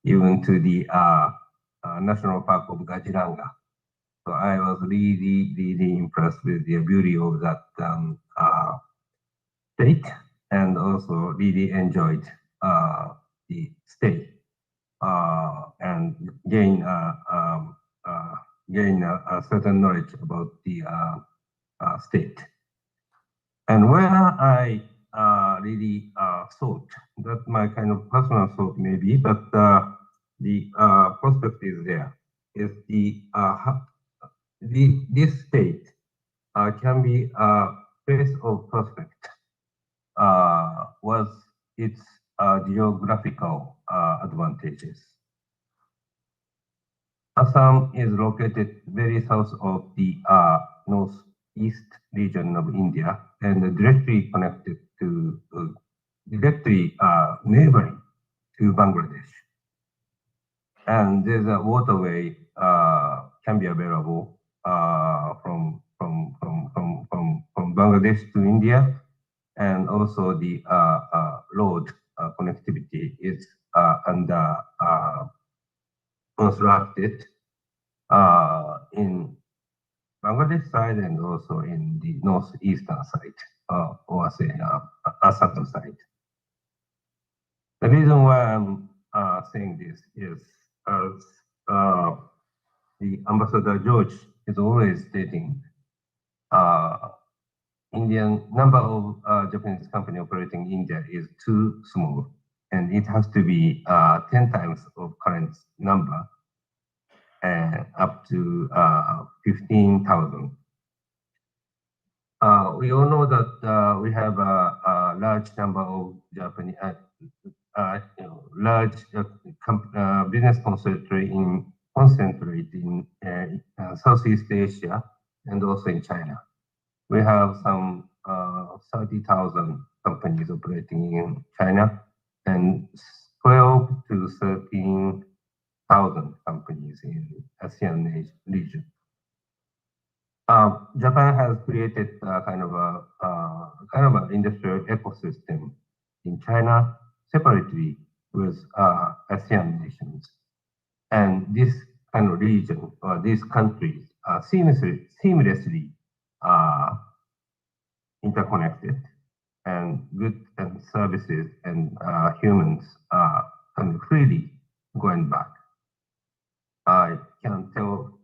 even to the National Park of Kaziranga. So I was really impressed with the beauty of that state, and also really enjoyed the stay and gain a certain knowledge about the state. And where I really thought, that my kind of personal thought maybe, but the prospect is there, is this state can be a place of prospect was its geographical advantages. Assam is located very south of the northeast region of India and directly connected to, neighboring to Bangladesh. And there's a waterway can be available from Bangladesh to India, and also the road connectivity is under constructed in Bangladesh side and also in the northeastern side, or say Assam side. The reason why I'm saying this is as the Ambassador George is always stating, Indian number of Japanese company operating in India is too small, and it has to be 10 times of current number, up to 15,000. We all know that we have a large number of Japanese, large business concentrate in Southeast Asia and also in China. We have some 30,000 companies operating in China and 12 to 13,000 companies in ASEAN region. Japan has created kind of an industrial ecosystem in China separately with ASEAN nations, and this kind of region or these countries are seamlessly interconnected, and goods and services and humans are freely going back. I can tell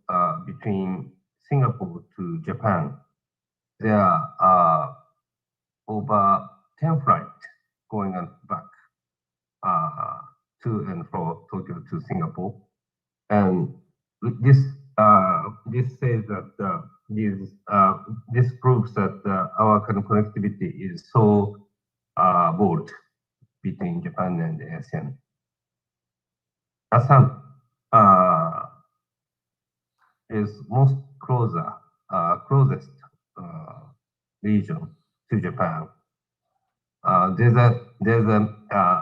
between Singapore to Japan, there are over 10 flights going on back to and from Tokyo to Singapore. And this says that this proves that our kind of connectivity is so broad between Japan and ASEAN. ASSAM is most closest region to Japan. There's a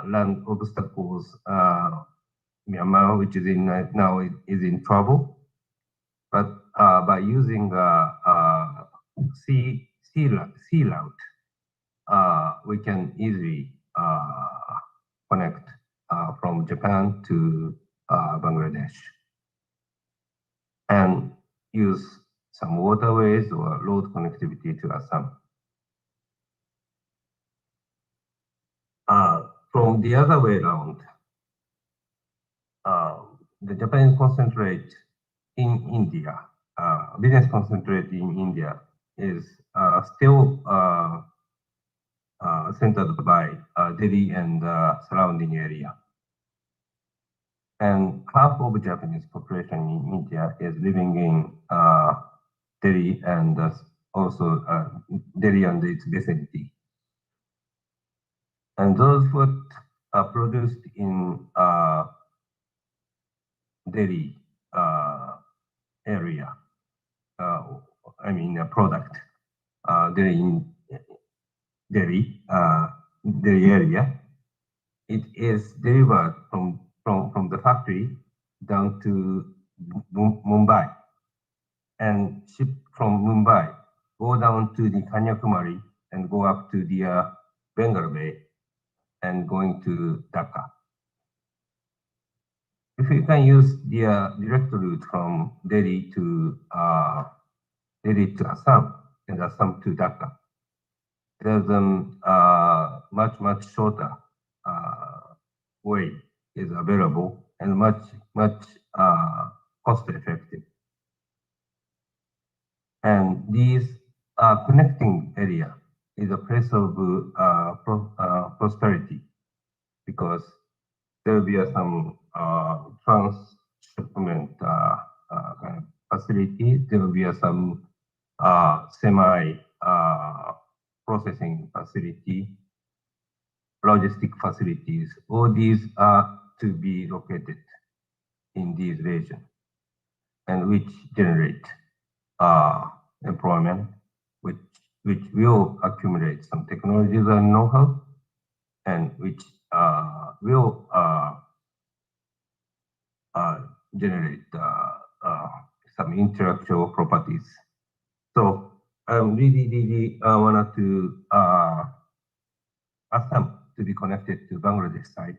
land obstacles. Myanmar, which is now is in trouble, but by using sea route, we can easily connect from Japan to Bangladesh and use some waterways or road connectivity to Assam. From the other way around, the Japanese concentrate in India, business concentrate in India is still centered by Delhi and surrounding area. And half of Japanese population in India is living in Delhi and also Delhi and its vicinity. And those food are produced in Delhi area. I mean, a product. Delhi area. It is delivered from the factory down to Mumbai and shipped from Mumbai, go down to the Kanyakumari and go up to the Bengal Bay and going to Dhaka. If you can use the direct route from Delhi to Assam and Assam to Dhaka, there's a much shorter way is available and much cost effective. And these connecting area is a place of prosperity because there will be some transshipment kind of facility. There will be some semi processing facility, logistic facilities. All these are to be located in these regions and which generate employment, which will accumulate some technologies and know-how, and which will generate some intellectual properties. So I really wanted to ask them to be connected to Bangladesh side,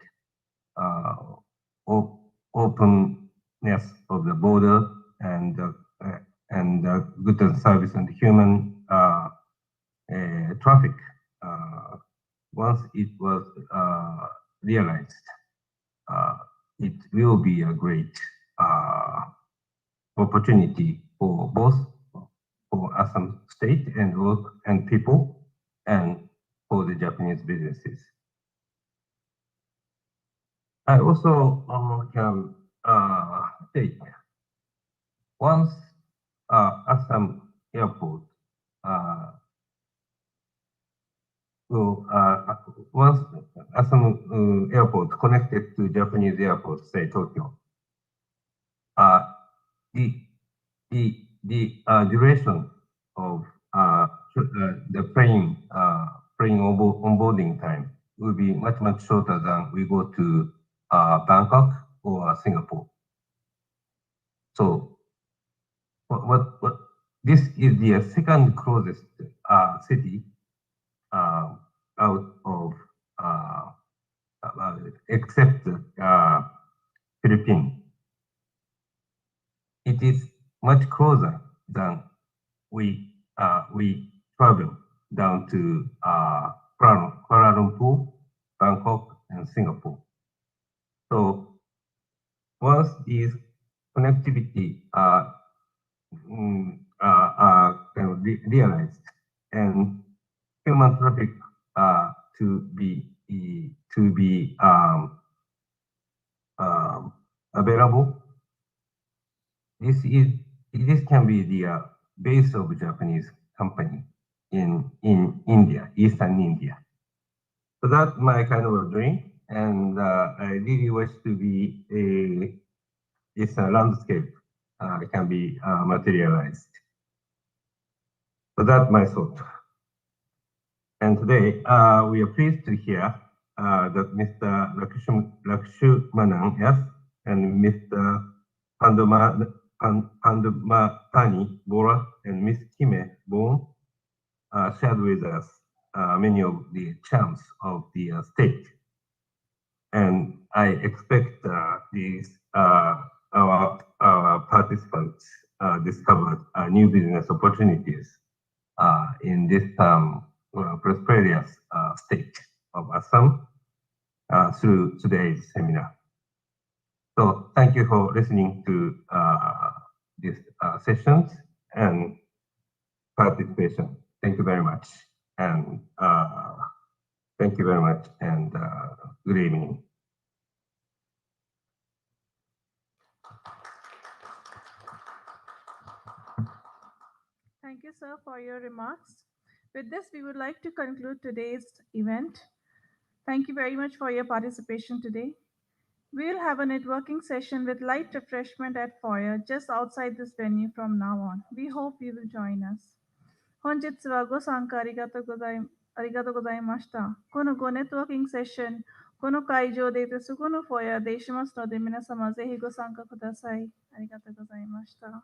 openness of the border and goods and service and human traffic. Once it was realized, it will be a great opportunity for both for Assam state and people and for the Japanese businesses. I also can take once Assam airport once Assam airport connected to Japanese airport, say Tokyo, the duration of the plane onboarding time will be much shorter than we go to Bangkok or Singapore. So what this is the second closest city out of except Philippines. It is much closer than we travel down to Kuala Lumpur, Bangkok, and Singapore. So once these connectivity are kind of realized and human traffic to be available, this can be the base of Japanese company in India, Eastern India. So that's my kind of a dream, and I really wish to be this landscape can be materialized. So that's my thought. And today we are pleased to hear that Mr. Lakshumanan, yes, and Mr. Pandumatani Bora and Ms. Kime Bon shared with us many of the charms of the state. And I expect these our participants discovered new business opportunities in this prosperous state of Assam through today's seminar. So thank you for listening to these sessions and participation. Thank you very much. And thank you very much, and good evening. Thank you, sir, for your remarks. With this, we would like to conclude today's event. Thank you very much for your participation today. We will have a networking session with light refreshment at foyer just outside this venue from now on. We hope you will join us. 本日はご参加ありがとうございました。このごネットワーキングセッション、この会場でそこのフォアでしますので、皆様ぜひご参加ください。ありがとうございました。